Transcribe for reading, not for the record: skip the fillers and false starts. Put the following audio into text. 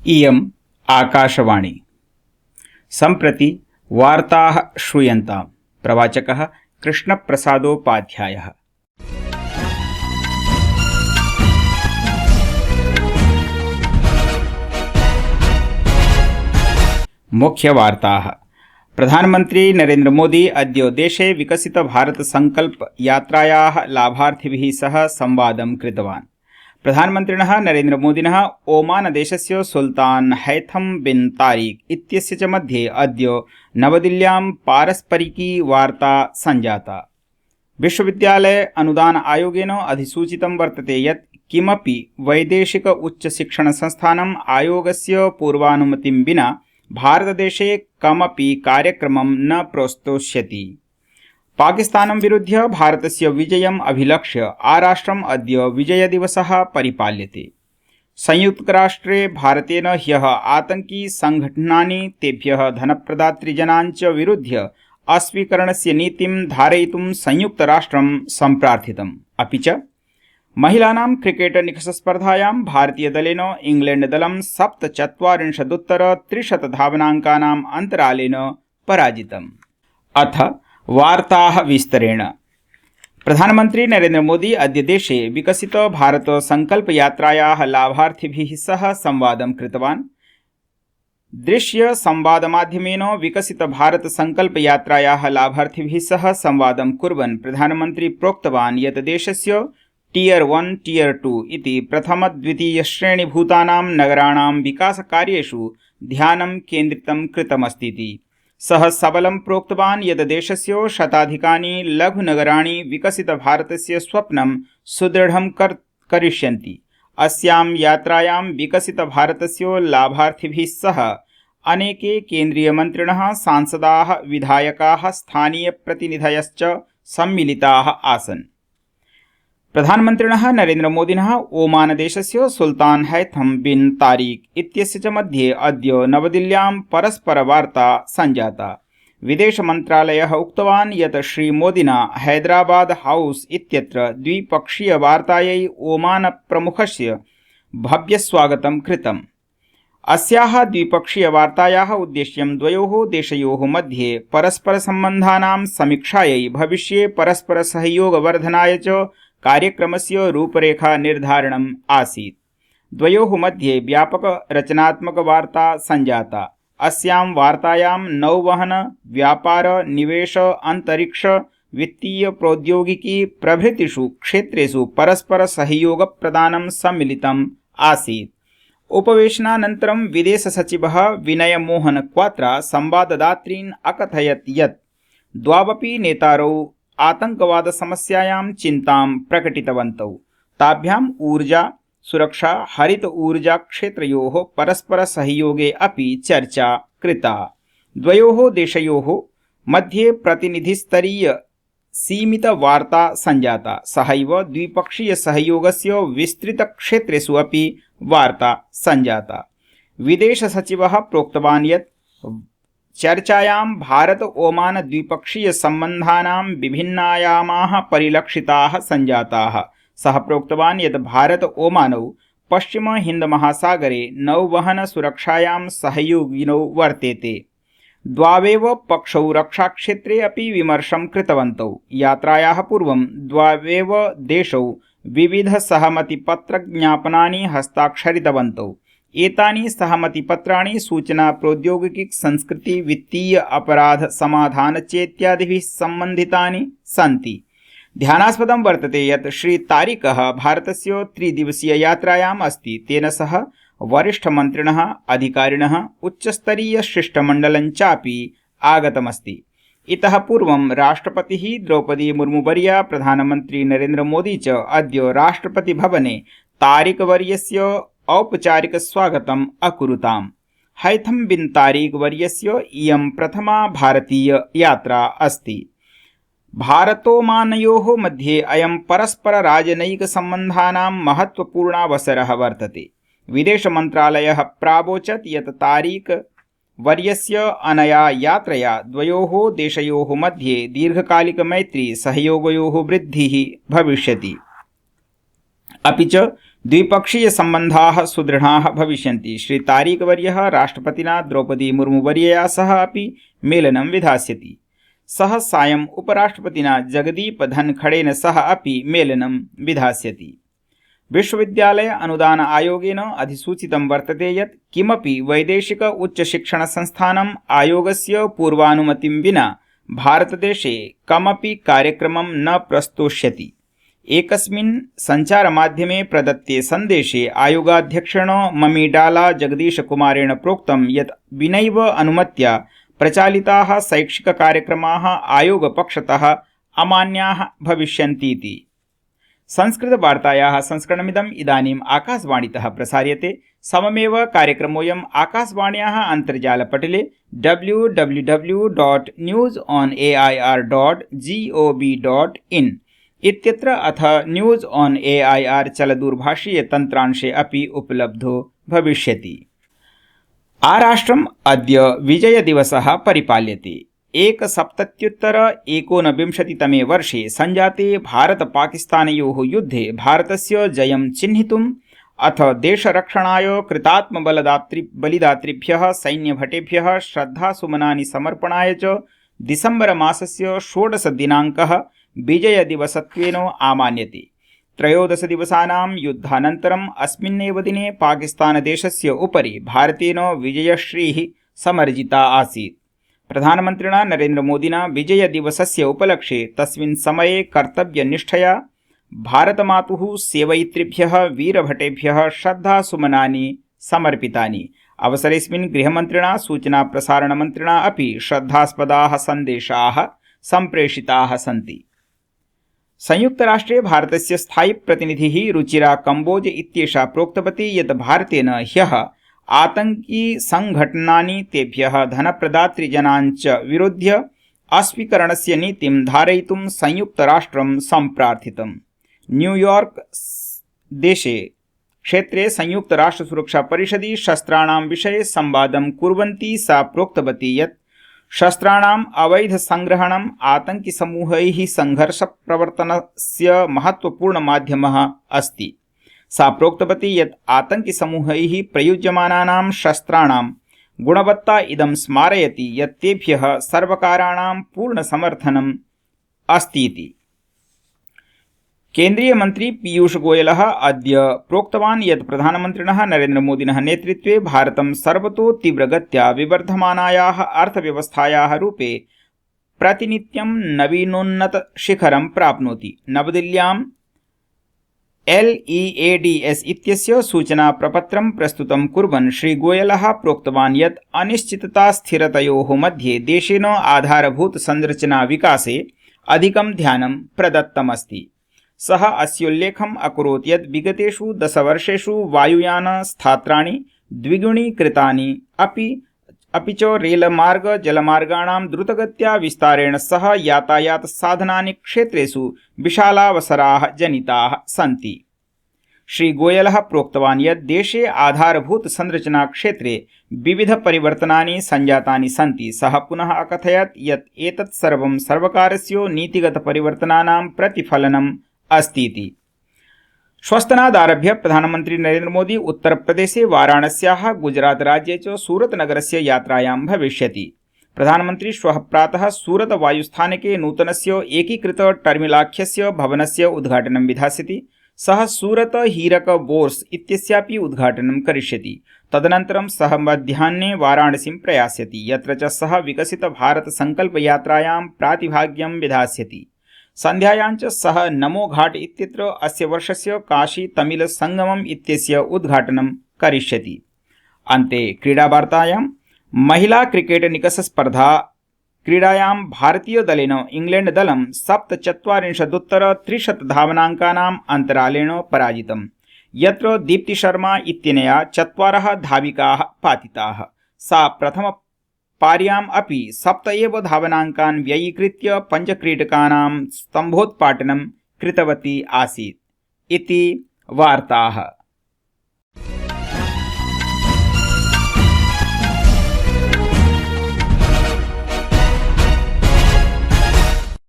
इयम् आकाशवाणी। सम्प्रति वार्ताः श्रूयन्ताम्। प्रवाचकः कृष्णप्रसादोपाध्यायः। मुख्यवार्ताः। प्रधानमन्त्री नरेन्द्र मोदी अद्य देशे विकसित भारत संकल्प यात्रायाः लाभार्थिभिः सह संवादं कृतवान्। प्रधानमन्त्रिणः नरेन्द्र मोदिनः ओमान देशस्य सुल्तान हैथम बिन तारिक इत्यस्य च मध्ये अद्य नवदिल्ल्यां पारस्परिकी वार्ता सञ्जाता। विश्वविद्यालय अनुदान आयोगेन अधिसूचितं वर्तते यत् किमपि वैदेशिक उच्चशिक्षणसंस्थानम् आयोगस्य पूर्वानुमतिं विना भारतदेशे कमपि कार्यक्रमं न प्रोत्स्यति। पाकिस्तानं विरुध्य भारतस्य विजयम् अभिलक्ष्य आराष्ट्रम् अद्य विजयदिवसः परिपाल्यते। संयुक्तराष्ट्रे भारतेन ह्यः आतंकी संघटनानि तेभ्यः धनप्रदातृजनान् च विरुध्य अस्वीकरणस्य नीतिं धारयितुं संयुक्तराष्ट्रं सम्प्रार्थितम्। अपि च महिलानां क्रिकेट निकषस्पर्धायां भारतीयदलेन इंग्लैण्डदलं 47-300 धावनाङ्कानाम् अन्तरालेन पराजितम्। अथ वार्ताः विस्तरेण। प्रधानमन्त्री नरेन्द्र मोदी अद्य देशे विकसित भारत संकल्प यात्रायाः लाभार्थिभिः सह संवादं कृतवान्। दृश्य संवादमाध्यमेन विकसित भारत संकल्प यात्रायाः लाभार्थिभिः सह संवादं कुर्वन् प्रधानमन्त्री प्रोक्तवान् यत् देशस्य टियर 1 टियर 2 इति प्रथम द्वितीय श्रेणीभूतानां नगराणां विकासकार्येषु ध्यानं केन्द्रितं कृतमस्तीति। सः सबलं प्रोक्तवान् यत् देशस्य शताधिकानि लघुनगराणि विकसित भारतस्य स्वप्नं सुदृढं करिष्यन्ति। अस्यां यात्रायां विकसित भारतस्य लाभार्थिभिः सह अनेके केन्द्रीयमन्त्रिणः, सांसदाः, विधायकाः, स्थानीयप्रतिनिधयश्च सम्मिलिताः आसन्। प्रधानमन्त्रिणः नरेन्द्र मोदिनः ओमान देशस्य सुल्तान हैथम बिन तारिक इत्यस्य च मध्ये अद्य नवदिल्ल्यां परस्परवार्ता सञ्जाता। विदेशमन्त्रालयः उक्तवान् यत् श्रीमोदिना हैदराबाद हाउस इत्यत्र द्विपक्षीयवार्तायै ओमान प्रमुखस्य भव्यस्वागतं कृतम्। अस्याः द्विपक्षीयवार्तायाः उद्देश्यं द्वयोः देशयोः मध्ये परस्परसम्बन्धानां समीक्षायै भविष्ये परस्परसहयोगवर्धनाय च कार्यक्रमस्य रूपरेखा निर्धारणम् आसीत्। द्वयोः मध्ये व्यापक रचनात्मक वार्ता सञ्जाता। अस्यां वार्तायां नौवहन, व्यापार, निवेश, अंतरिक्ष, वित्तीय प्रौद्योगिकी प्रभृतिषु क्षेत्रेषु परस्पर सहयोग प्रदानं सम्मिलितम् आसीत्। उपवेशनानन्तरं विदेश सचिवः विनय मोहन क्वात्रा संवाददातॄन् अकथयत् यत् द्वावपि नेतारौ आतंकवाद समस्यायां चिन्तां प्रकटितवन्तौ। ताभ्याम् ऊर्जा, सुरक्षा, हरित ऊर्जा क्षेत्रयोः परस्पर सहयोगे अपि चर्चा कृता। द्वयोः देशयोः मध्ये प्रतिनिधिस्तरीय सीमित वार्ता सञ्जाता। सहैव द्विपक्षीय सहयोगस्य विस्तृत क्षेत्रेषु अपि वार्ता सञ्जाता। विदेश सचिवः प्रोक्तवान् यत् चर्चायां भारत ओमान द्विपक्षीय सम्बन्धानां विभिन्नायामाः परिलक्षिताः सञ्जाताः। सः प्रोक्तवान् यत् भारत ओमानौ पश्चिम हिंद महासागरे नौवहन सुरक्षायां सहयोगिनौ वर्तेते। द्वावेव पक्षौ रक्षाक्षेत्रे अपि विमर्शं कृतवन्तौ। यात्रायाः पूर्वं द्वावेव देशौ विविध सहमतिपत्रज्ञापनानि हस्ताक्षरितवन्तौ। एतानि सहमतिपत्राणि सूचना प्रौद्योगिकी, संस्कृति, वित्तीय अपराध समाधान चेत्यादिभिः सम्बन्धितानि सन्ति। ध्यानास्पदं वर्तते यत् श्री तारिकः भारतस्य 3 दिवसीय यात्रायाम् अस्ति। तेन सह वरिष्ठमन्त्रिणः, अधिकारिणः, उच्चस्तरीय शिष्टमण्डलं चापि आगतमस्ति। इतः पूर्वं राष्ट्रपतिः द्रौपदी मुर्मुवर्या, प्रधानमन्त्री नरेन्द्र मोदी च अद्य राष्ट्रपतिभवने तारिकवर्यस्य औपचारिक स्वागतम् अकुरुताम्। हैथम बिन तारिक वर्यस्य इयं प्रथमा भारतीय यात्रा अस्ति। भारतोमानयोः मध्ये अयं परस्पर राजनयिक सम्बन्धानां महत्वपूर्णावसरः वर्तते। विदेशमन्त्रालयः प्रावोचत् यत् तारिक वर्यस्य अनया यात्रया द्वयोः देशयोः मध्ये दीर्घकालिक मैत्री सहयोगयोः वृद्धिः भविष्यति। अपि च द्विपक्षीयसम्बन्धाः सुदृढाः भविष्यन्ति। श्री तारिकवर्यः राष्ट्रपतिना द्रौपदी मुर्मुवर्यया सह अपि मेलनं विधास्यति। सः सायम् उपराष्ट्रपतिना जगदीप धनखडेन सह अपि मेलनं विधास्यति। विश्वविद्यालय अनुदान आयोगेन अधिसूचितं वर्तते यत् किमपि वैदेशिक उच्चशिक्षणसंस्थानम् आयोगस्य पूर्वानुमतिं विना भारतदेशे कमपि कार्यक्रमं न प्रस्तोष्यति। एकस्मिन् सञ्चारमाध्यमे प्रदत्ते सन्देशे आयोगाध्यक्षेण ममिडाला जगदीशकुमारेण प्रोक्तं यत् विनैव अनुमत्या प्रचालिताः शैक्षिककार्यक्रमाः आयोगपक्षतः अमान्याः भविष्यन्तीति। संस्कृतवार्तायाः संस्करणमिदम् इदानीम् आकाशवाणीतः प्रसार्यते। सममेव कार्यक्रमोऽयम् आकाशवाण्याः अन्तर्जालपटले www.newsonair.gov.in इत्यत्र अथ न्यूज़ ऑन AIR चलदूरभाषीयतन्त्रांशे अपि उपलब्धो भविष्यति। आराष्ट्रम् अद्य विजयदिवसः परिपाल्यते। 1779तमे वर्षे सञ्जाते भारत-पाकिस्तानयोः युद्धे भारतस्य जयं चिह्नितुम् अथ देशरक्षणाय कृतात्मबलिदातृभ्यः सैन्यभटेभ्यः श्रद्धासुमनानि समर्पणाय च दिसम्बर मासस्य 16 दिनाङ्कः विजयदिवसत्वेन आमान्यते। 13 दिवसानां युद्धानन्तरम् अस्मिन्नेव दिने पाकिस्तानदेशस्य उपरि भारतेन विजयश्रीः समर्जिता आसीत्। प्रधानमन्त्रिणा नरेन्द्रमोदिना विजयदिवसस्य उपलक्ष्ये तस्मिन् समये कर्तव्यनिष्ठया भारतमातुः सेवयित्रिभ्यः वीरभटेभ्यः श्रद्धासुमनानि समर्पितानि। अवसरेऽस्मिन् गृहमन्त्रिणा सूचनाप्रसारणमन्त्रिणा अपि श्रद्धास्पदाः सन्देशाः सम्प्रेषिताः सन्ति। संयुक्तराष्ट्रे भारतस्य स्थायी प्रतिनिधिः रुचिरा कम्बोज इत्येषा प्रोक्तवती यत् भारतेन ह्यः आतङ्की संघटनानि तेभ्यः धनप्रदातृजनाञ्च विरुध्य अस्वीकरणस्य नीतिं धारयितुं संयुक्तराष्ट्रं सम्प्रार्थितम्। न्यूयॉर्क देशे क्षेत्रे संयुक्तराष्ट्रसुरक्षापरिषदि शस्त्राणां विषये संवादं कुर्वन्ती सा प्रोक्तवती यत् शस्त्राणाम् अवैधसङ्ग्रहणम् आतङ्किसमूहैः सङ्घर्षप्रवर्तनस्य महत्त्वपूर्णमाध्यमः अस्ति। सा प्रोक्तवती यत् आतङ्किसमूहैः प्रयुज्यमानानां शस्त्राणां गुणवत्ता इदं स्मारयति यत् तेभ्यः सर्वकाराणां पूर्णसमर्थनम् अस्तीति। केन्द्रीयमन्त्री पीयूषगोयलः अद्य प्रोक्तवान् यत् प्रधानमन्त्रिणः नरेन्द्रमोदिनः नेतृत्वे भारतं सर्वतो तीव्रगत्या विवर्धमानायाः अर्थव्यवस्थायाः रूपे प्रतिनित्यं नवीनोन्नतशिखरं प्राप्नोति। नवदिल्ल्यां LEADS इत्यस्य सूचनाप्रपत्रं प्रस्तुतं कुर्वन् श्रीगोयलः प्रोक्तवान् यत् अनिश्चिततास्थिरतयोः मध्ये देशेन आधारभूतसंरचना विकासे अधिकं ध्यानं प्रदत्तमस्ति। सः अस्योल्लेखम् अकरोत् यत् विगतेषु 10 वर्षेषु वायुयानस्थात्राणि द्विगुणीकृतानि अपि च रेलमार्ग जलमार्गाणां द्रुतगत्या विस्तारेण सह यातायातसाधनानि क्षेत्रेषु विशालावसराः जनिताः सन्ति। श्रीगोयलः प्रोक्तवान् यत् देशे आधारभूतसंरचनाक्षेत्रे विविधपरिवर्तनानि सञ्जातानि सन्ति। सः पुनः अकथयत् यत् एतत् सर्वं सर्वकारस्य नीतिगतपरिवर्तनानां प्रतिफलनम् अस्तीति। श्वस्तनादारभ्य प्रधानमन्त्री नरेन्द्रमोदी उत्तरप्रदेशे वाराणस्याः गुजरातराज्ये च सूरतनगरस्य यात्रायां भविष्यति। प्रधानमन्त्री श्वः प्रातः सूरत वायुस्थानके नूतनस्य एकीकृत टर्मिलाख्यस्य भवनस्य उद्घाटनं विधास्यति। सः सूरत हीरक बोर्स इत्यस्यापि उद्घाटनं करिष्यति। तदनन्तरं सः मध्याह्ने वाराणसीं प्रयास्यति, यत्र च सः विकसित भारत संकल्पयात्रायां प्रातिभाग्यं विधास्यति। सन्ध्यायां च सः नमो घाट इत्यत्र अस्य वर्षस्य काशी तमिल संगमम् इत्यस्य उद्घाटनं करिष्यति। अन्ते क्रीडावार्तायां महिला क्रिकेट निकषस्पर्धा क्रीडायां भारतीयदलेन इंग्लैण्डदलं 47-300 धावनाङ्कानाम् अन्तरालेण पराजितम्, यत्र दीप्ति शर्मा इत्यनया 4 धाविकाः पातिताः। सा प्रथमपार्याम् अपि 7 एव धावनाङ्कान् व्ययीकृत्य 5 क्रीडकानां स्तम्भोत्पाटनं कृतवती आसीत्। इति वार्ताः।